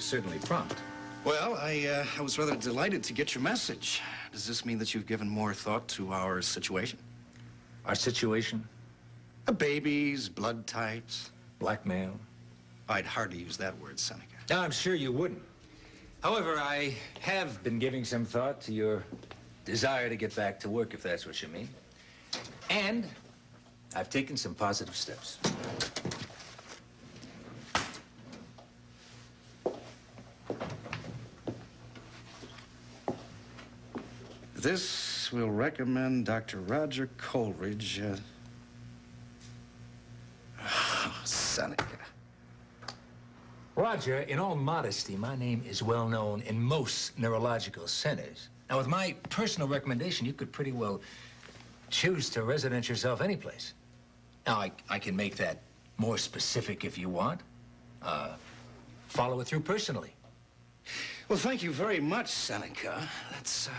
is certainly prompt. Well, I was rather delighted to get your message. Does this mean that you've given more thought to our situation? Our situation? Babies, blood types. Blackmail? I'd hardly use that word, Seneca. I'm sure you wouldn't. However, I have been giving some thought to your desire to get back to work, if that's what you mean. And I've taken some positive steps. This will recommend Dr. Roger Coleridge. Seneca. Roger, in all modesty, my name is well known in most neurological centers. Now, with my personal recommendation, you could pretty well choose to residence yourself anyplace. Now, I can make that more specific if you want. Follow it through personally. Well, thank you very much, Seneca. That's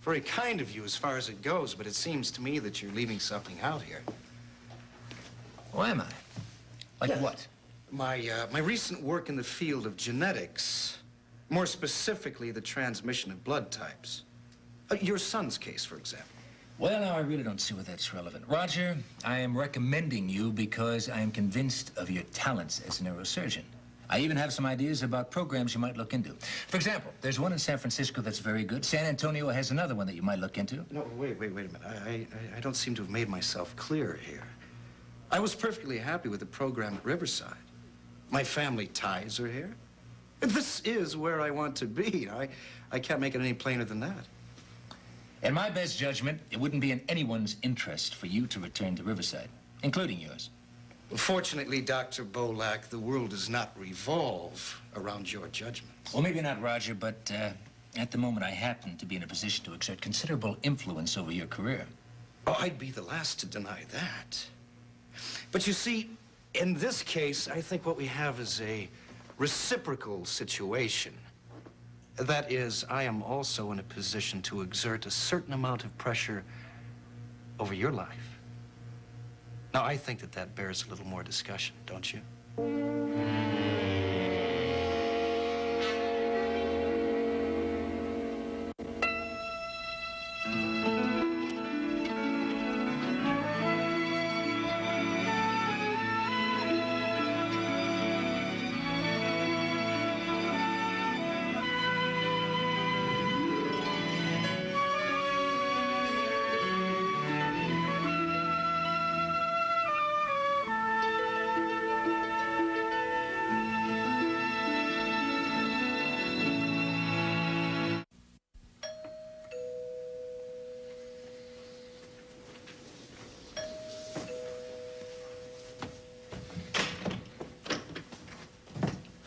very kind of you as far as it goes, but it seems to me that you're leaving something out here. Oh, am I? Like what? My recent work in the field of genetics, more specifically the transmission of blood types. Your son's case, for example. Well, now, I really don't see where that's relevant. Roger, I am recommending you because I am convinced of your talents as a neurosurgeon. I even have some ideas about programs you might look into. For example, there's one in San Francisco that's very good. San Antonio has another one that you might look into. No, wait a minute. I don't seem to have made myself clear here. I was perfectly happy with the program at Riverside. My family ties are here. This is where I want to be. I can't make it any plainer than that. In my best judgment, it wouldn't be in anyone's interest for you to return to Riverside, including yours. Fortunately, Dr. Bolak, the world does not revolve around your judgments. Well, maybe not, Roger, but at the moment I happen to be in a position to exert considerable influence over your career. Oh, I'd be the last to deny that. But you see, in this case, I think what we have is a reciprocal situation. That is, I am also in a position to exert a certain amount of pressure over your life. Now, I think that that bears a little more discussion, don't you?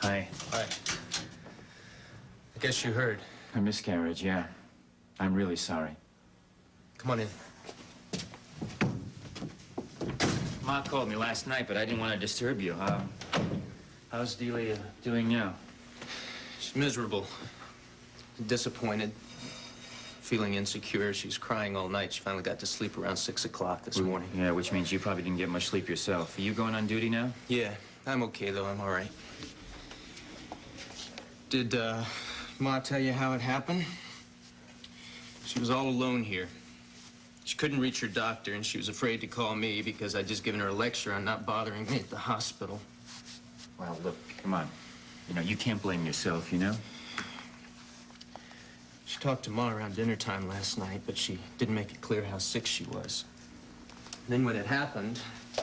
Hi. Hi. I guess you heard. A miscarriage, yeah. I'm really sorry. Come on in. Ma called me last night, but I didn't want to disturb you. How's Delia doing now? She's miserable. Disappointed. Feeling insecure. She's crying all night. She finally got to sleep around 6 o'clock this morning. Yeah, which means you probably didn't get much sleep yourself. Are you going on duty now? Yeah, I'm okay, though. I'm all right. Did, Ma tell you how it happened? She was all alone here. She couldn't reach her doctor, and she was afraid to call me because I'd just given her a lecture on not bothering me at the hospital. Well, look, come on. You know, you can't blame yourself, you know? She talked to Ma around dinner time last night, but she didn't make it clear how sick she was. And then when it happened,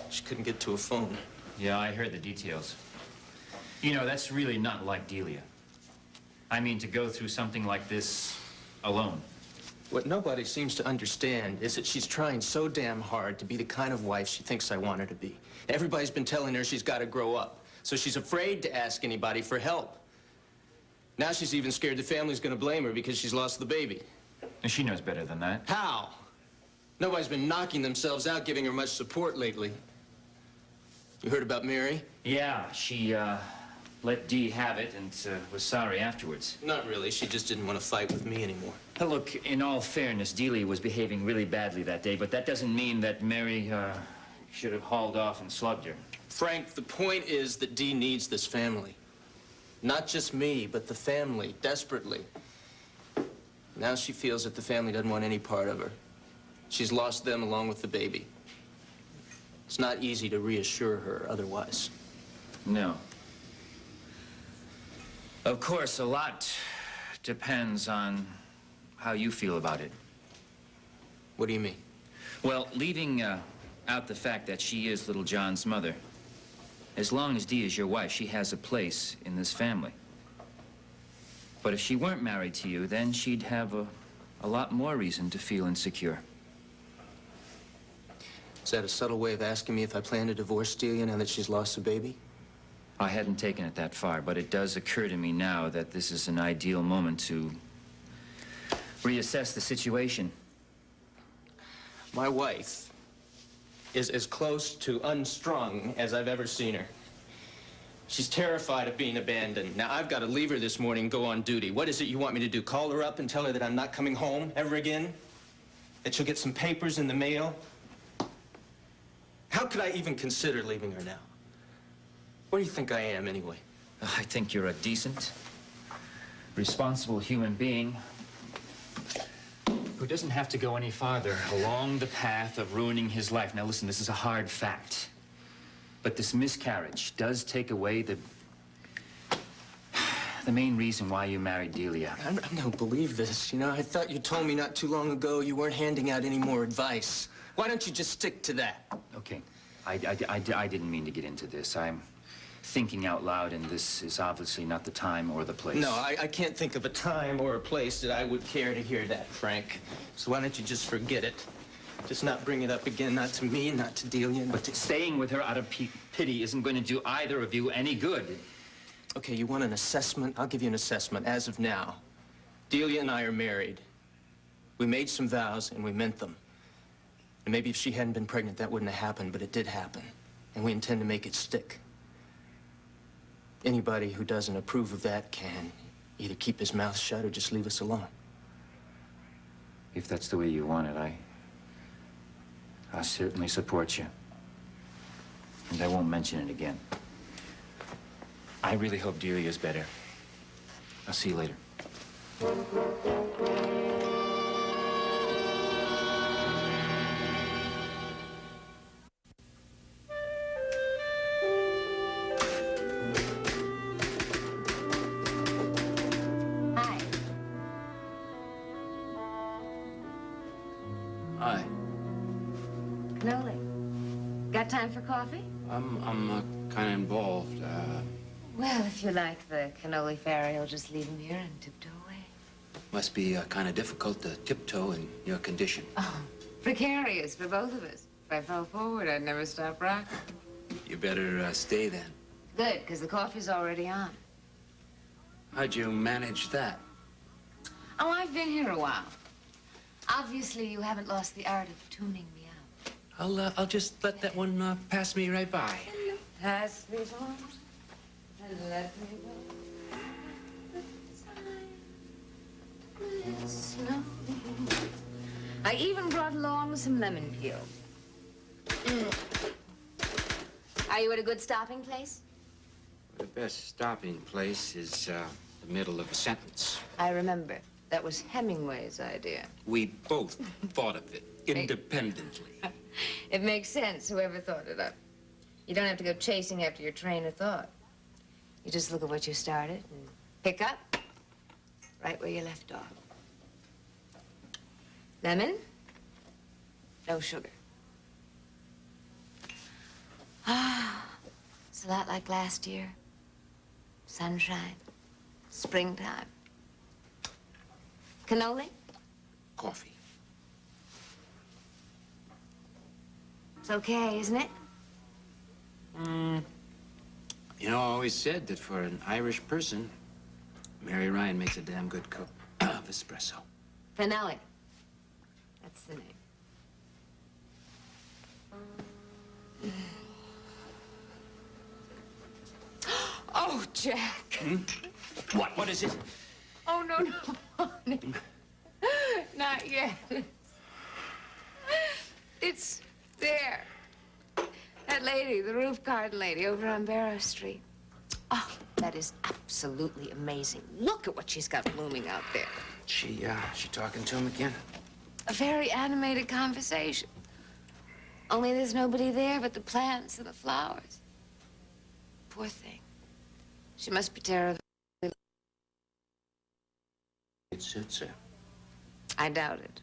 she couldn't get to a phone. Yeah, I heard the details. You know, that's really not like Delia. I mean, to go through something like this alone. What nobody seems to understand is that she's trying so damn hard to be the kind of wife she thinks I want her to be. Everybody's been telling her she's got to grow up, so she's afraid to ask anybody for help. Now she's even scared the family's going to blame her because she's lost the baby. And she knows better than that. How? Nobody's been knocking themselves out giving her much support lately. You heard about Mary? Yeah, she, let Dee have it and was sorry afterwards. Not really. She just didn't want to fight with me anymore. Now, look, in all fairness, Delia was behaving really badly that day, but that doesn't mean that Mary should have hauled off and slugged her. Frank, the point is that Dee needs this family. Not just me, but the family, desperately. Now she feels that the family doesn't want any part of her. She's lost them along with the baby. It's not easy to reassure her otherwise. No. Of course, a lot depends on how you feel about it. What do you mean? Well, leaving out the fact that she is little John's mother, as long as Dee is your wife, she has a place in this family. But if she weren't married to you, then she'd have a lot more reason to feel insecure. Is that a subtle way of asking me if I plan to divorce Delia now that she's lost the baby? I hadn't taken it that far, but it does occur to me now that this is an ideal moment to reassess the situation. My wife is as close to unstrung as I've ever seen her. She's terrified of being abandoned. Now, I've got to leave her this morning and go on duty. What is it you want me to do? Call her up and tell her that I'm not coming home ever again? That she'll get some papers in the mail? How could I even consider leaving her now? What do you think I am, anyway? I think you're a decent, responsible human being who doesn't have to go any farther along the path of ruining his life. Now, listen, this is a hard fact. But this miscarriage does take away the main reason why you married Delia. I don't believe this. You know, I thought you told me not too long ago you weren't handing out any more advice. Why don't you just stick to that? Okay. I didn't mean to get into this. I'm thinking out loud, and this is obviously not the time or the place. No, I can't think of a time or a place that I would care to hear that, Frank. So why don't you just forget it? Just not bring it up again, not to me, not to Delia, But staying with her out of pity isn't going to do either of you any good. Okay, you want an assessment? I'll give you an assessment as of now. Delia and I are married. We made some vows, and we meant them. And maybe if she hadn't been pregnant, that wouldn't have happened, but it did happen. And we intend to make it stick. Anybody who doesn't approve of that can either keep his mouth shut or just leave us alone. If that's the way you want it, I certainly support you. And I won't mention it again. I really hope Delia's better. I'll see you later. Hi. Hi. Noli. Got time for coffee? I'm kind of involved. Well, if you like the cannoli fairy, I'll just leave him here and tiptoe away. Must be kind of difficult to tiptoe in your condition. Oh, precarious for both of us. If I fell forward, I'd never stop rocking. You better stay then. Good, because the coffee's already on. How'd you manage that? Oh, I've been here a while. Obviously, you haven't lost the art of tuning me out. I'll just let that one pass me right by. Pass me on and let me go. Slowly. I even brought along some lemon peel. Are you at a good stopping place? The best stopping place is the middle of a sentence. I remember. That was Hemingway's idea. We both thought of it independently. It makes sense, whoever thought it up. You don't have to go chasing after your train of thought. You just look at what you started and pick up right where you left off. Lemon, no sugar. Ah, it's a lot like last year. Sunshine, springtime. Cannoli? Coffee. It's okay, isn't it? You know, I always said that for an Irish person, Mary Ryan makes a damn good cup of espresso. Finale. That's the name. Oh, Jack. What? What is it? Oh, no, no, honey. Not yet. It's there. That lady, the roof garden lady over on Barrow Street. Oh, That is absolutely amazing. Look at what she's got blooming out there. She talking to him again? A very animated conversation. Only there's nobody there but the plants and the flowers. Poor thing. She must be terribly... It suits her. I doubt it.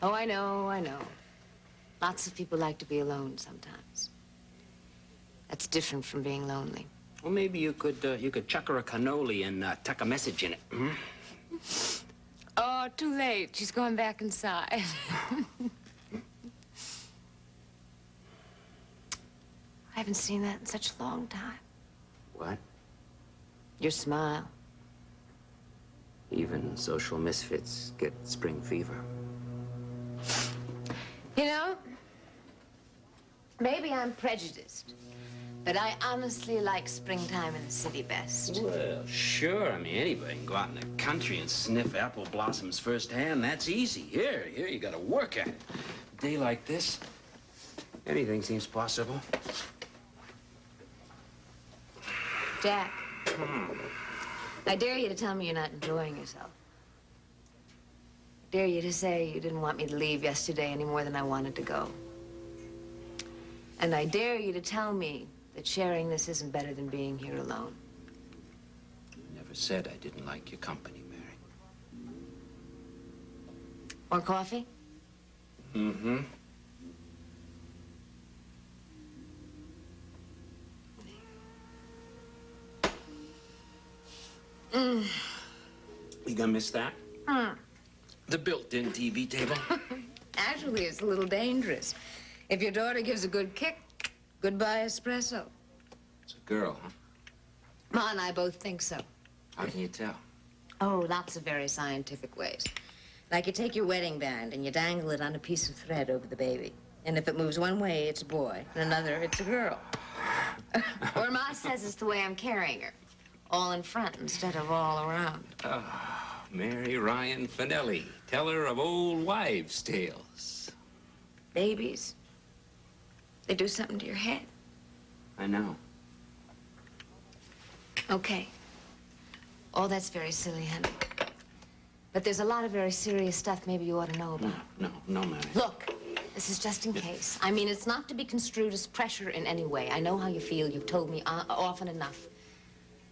Oh, I know, I know. Lots of people like to be alone sometimes. That's different from being lonely. Well, maybe you could chuck her a cannoli and tuck a message in it. Hmm? Oh, too late. She's going back inside. I haven't seen that in such a long time. What? Your smile. Even social misfits get spring fever. You know, maybe I'm prejudiced, but I honestly like springtime in the city best. Well, sure. I mean, anybody can go out in the country and sniff apple blossoms firsthand. That's easy. Here, you gotta work at it. A day like this, anything seems possible. Jack, I dare you to tell me you're not enjoying yourself. I dare you to say you didn't want me to leave yesterday any more than I wanted to go. And I dare you to tell me that sharing this isn't better than being here alone. Never said I didn't like your company, Mary. More coffee? Mm-hmm. You gonna miss that? The built-in TV table? Actually, it's a little dangerous. If your daughter gives a good kick, goodbye espresso. It's a girl, huh? Ma and I both think so. How can you tell? Oh, lots of very scientific ways. Like you take your wedding band and you dangle it on a piece of thread over the baby. And if it moves one way, it's a boy, and another, it's a girl. Or Ma says it's the way I'm carrying her. All in front instead of all around. Mary Ryan Finelli, teller of old wives' tales. Babies, they do something to your head. I know. Okay. Oh, that's very silly, honey. But there's a lot of very serious stuff maybe you ought to know about. No, Mary. Look, this is just in case. I mean, it's not to be construed as pressure in any way. I know how you feel. You've told me often enough.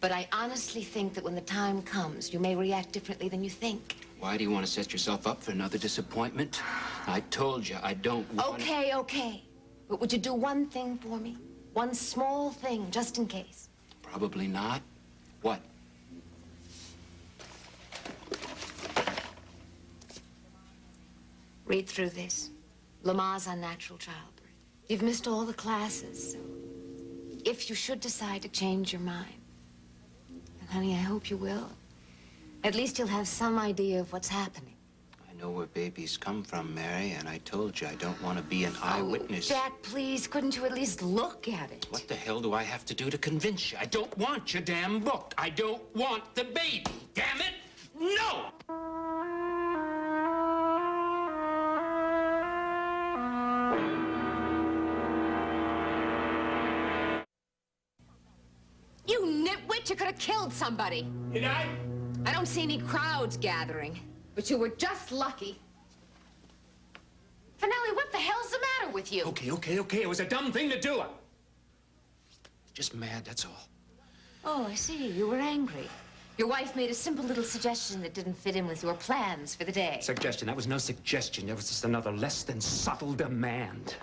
But I honestly think that when the time comes, you may react differently than you think. Why do you want to set yourself up for another disappointment? I told you I don't want Okay. But would you do one thing for me? One small thing, just in case. Probably not. What? Read through this. Lamar's unnatural childbirth. You've missed all the classes, so if you should decide to change your mind, and honey, I hope you will, at least you'll have some idea of what's happening. I know where babies come from, Mary, and I told you I don't want to be an eyewitness. Oh, Jack, please, couldn't you at least look at it? What the hell do I have to do to convince you? I don't want your damn book. I don't want the baby. Damn it! No! You nitwit, you could have killed somebody. Did I? I don't see any crowds gathering, but you were just lucky. Finelli, what the hell's the matter with you? Okay. It was a dumb thing to do. Just mad, that's all. Oh, I see. You were angry. Your wife made a simple little suggestion that didn't fit in with your plans for the day. Suggestion? That was no suggestion. That was just another less than subtle demand.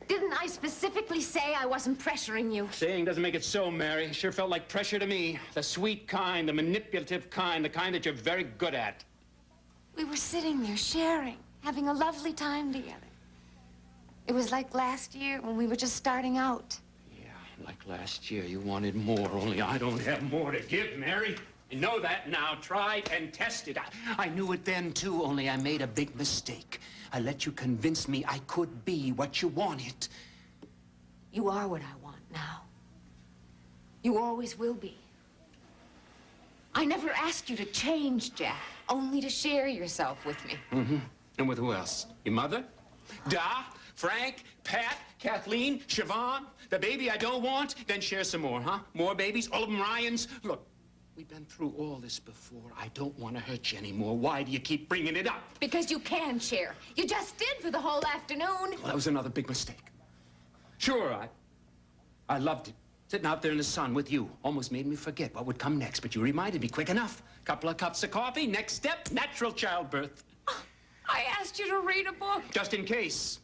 Didn't I specifically say I wasn't pressuring you? Saying doesn't make it so, Mary. Sure felt like pressure to me. The sweet kind, the manipulative kind, the kind that you're very good at. We were sitting there sharing, having a lovely time together. It was like last year when we were just starting out. Yeah, like last year. You wanted more, only I don't have more to give, Mary. You know that now. Tried and tested. I knew it then, too, only I made a big mistake. I let you convince me I could be what you wanted. You are what I want now. You always will be. I never asked you to change, Jack, only to share yourself with me. Mm-hmm. And with who else? Your mother? Da? Frank, Pat, Kathleen, Siobhan, the baby I don't want, then share some more, huh? More babies, all of them Ryans. Look, we've been through all this before. I don't want to hurt you anymore. Why do you keep bringing it up? Because you can share. You just did for the whole afternoon. Well, that was another big mistake. Sure, I loved it. Sitting out there in the sun with you almost made me forget what would come next, but you reminded me quick enough. Couple of cups of coffee, next step, natural childbirth. I asked you to read a book. Just in case.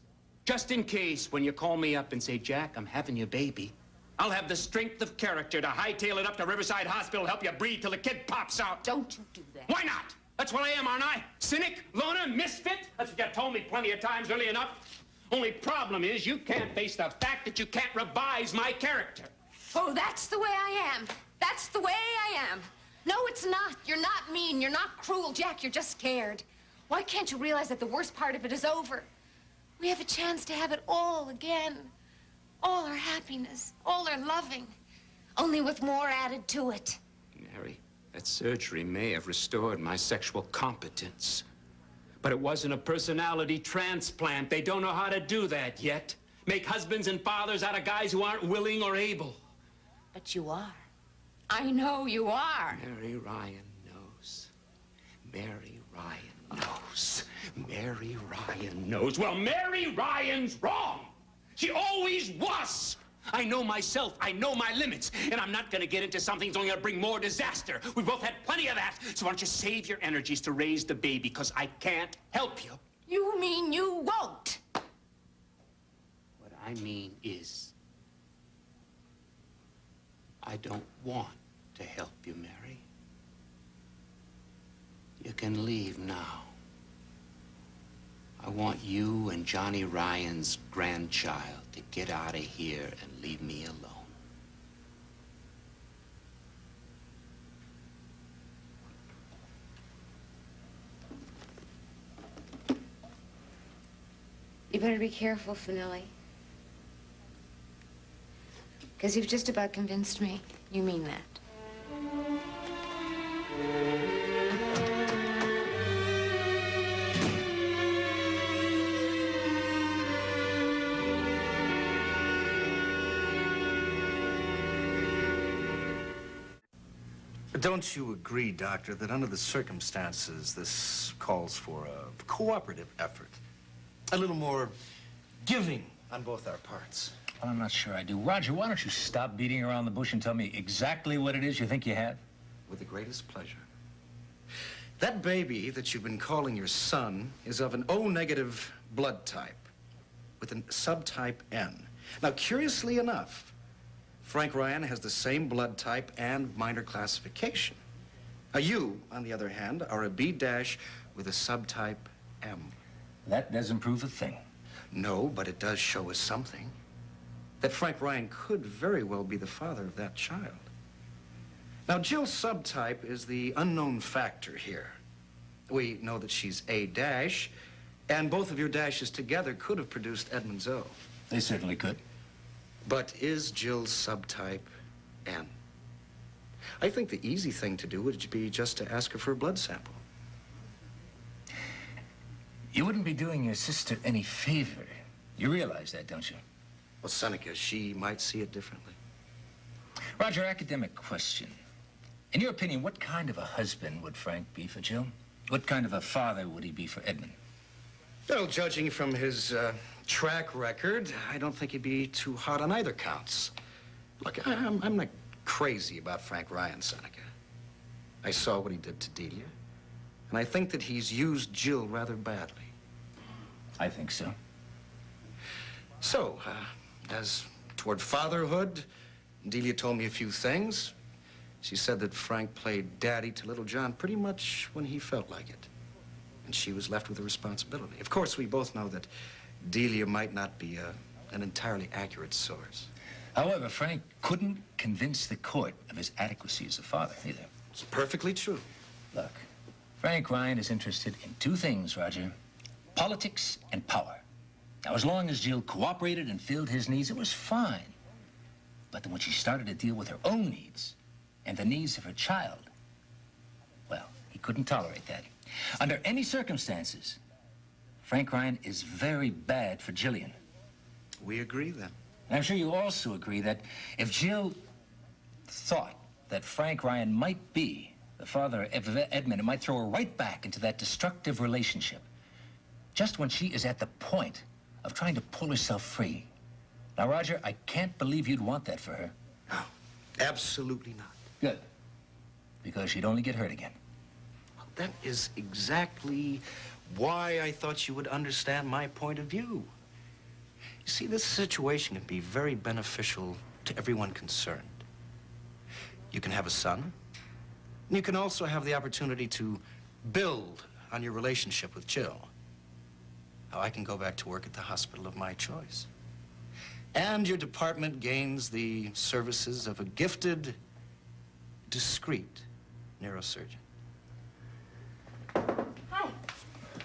Just in case, when you call me up and say, Jack, I'm having your baby, I'll have the strength of character to hightail it up to Riverside Hospital, help you breathe till the kid pops out. Don't you do that. Why not? That's what I am, aren't I? Cynic, loner, misfit? That's what you told me plenty of times early enough. Only problem is you can't face the fact that you can't revise my character. Oh, that's the way I am. That's the way I am. No, it's not. You're not mean. You're not cruel, Jack. You're just scared. Why can't you realize that the worst part of it is over? We have a chance to have it all again. All our happiness, all our loving, only with more added to it. Mary, that surgery may have restored my sexual competence. But it wasn't a personality transplant. They don't know how to do that yet. Make husbands and fathers out of guys who aren't willing or able. But you are. I know you are. Mary Ryan knows. Mary Ryan knows. Mary Ryan knows. Well, Mary Ryan's wrong. She always was. I know myself. I know my limits. And I'm not going to get into something that's only going to bring more disaster. We've both had plenty of that. So why don't you save your energies to raise the baby, because I can't help you. You mean you won't? What I mean is, I don't want to help you, Mary. You can leave now. I want you and Johnny Ryan's grandchild to get out of here and leave me alone. You better be careful, Finelli. Because you've just about convinced me. You mean that. Don't you agree, Doctor, that under the circumstances, this calls for a cooperative effort? A little more giving on both our parts. Well, I'm not sure I do. Roger, why don't you stop beating around the bush and tell me exactly what it is you think you have? With the greatest pleasure. That baby that you've been calling your son is of an O-negative blood type with an subtype N. Now, curiously enough, Frank Ryan has the same blood type and minor classification. Now, you, on the other hand, are a B- with a subtype M. That doesn't prove a thing. No, but it does show us something. That Frank Ryan could very well be the father of that child. Now, Jill's subtype is the unknown factor here. We know that she's A-, and both of your dashes together could have produced Edmund's O. They certainly could. But is Jill's subtype N? I think the easy thing to do would be just to ask her for a blood sample. You wouldn't be doing your sister any favor. You realize that, don't you? Well, Seneca, she might see it differently. Roger, academic question. In your opinion, what kind of a husband would Frank be for Jill? What kind of a father would he be for Edmund? Well, judging from his track record, I don't think he'd be too hot on either counts. Look, I'm not crazy about Frank Ryan, Seneca. I saw what he did to Delia, and I think that he's used Jill rather badly. I think so. So, as toward fatherhood, Delia told me a few things. She said that Frank played daddy to little John pretty much when he felt like it. And she was left with the responsibility. Of course, we both know that Delia might not be an entirely accurate source. However, Frank couldn't convince the court of his adequacy as a father, either. It's perfectly true. Look, Frank Ryan is interested in two things, Roger. Politics and power. Now, as long as Jill cooperated and filled his needs, it was fine. But then when she started to deal with her own needs and the needs of her child, well, he couldn't tolerate that. Under any circumstances, Frank Ryan is very bad for Jillian. we agree then. And I'm sure you also agree that if Jill thought that Frank Ryan might be the father of Edmund, it might throw her right back into that destructive relationship, just when she is at the point of trying to pull herself free. Now, Roger, I can't believe you'd want that for her. No, absolutely not. Good. Because she'd only get hurt again. Well, that is exactly why I thought you would understand my point of view. You see, this situation can be very beneficial to everyone concerned. You can have a son, and you can also have the opportunity to build on your relationship with Jill. Now, I can go back to work at the hospital of my choice. And your department gains the services of a gifted, discreet neurosurgeon. Hi.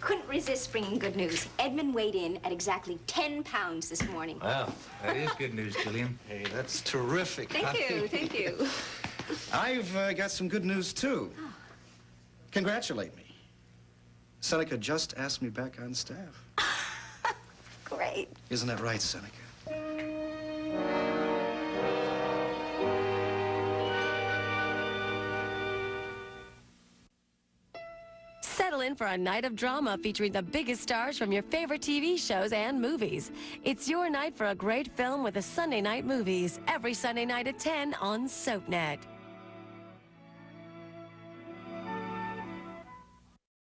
Couldn't resist bringing good news. Edmund weighed in at exactly 10 pounds this morning. Wow, that is good news, Gillian. Hey, that's terrific. Thank you, thank you. I've got some good news, too. Oh. Congratulate me. Seneca just asked me back on staff. Great. Isn't that right, Seneca? Settle in for a night of drama featuring the biggest stars from your favorite TV shows and movies. It's your night for a great film with the Sunday Night Movies, every Sunday night at 10 on SoapNet.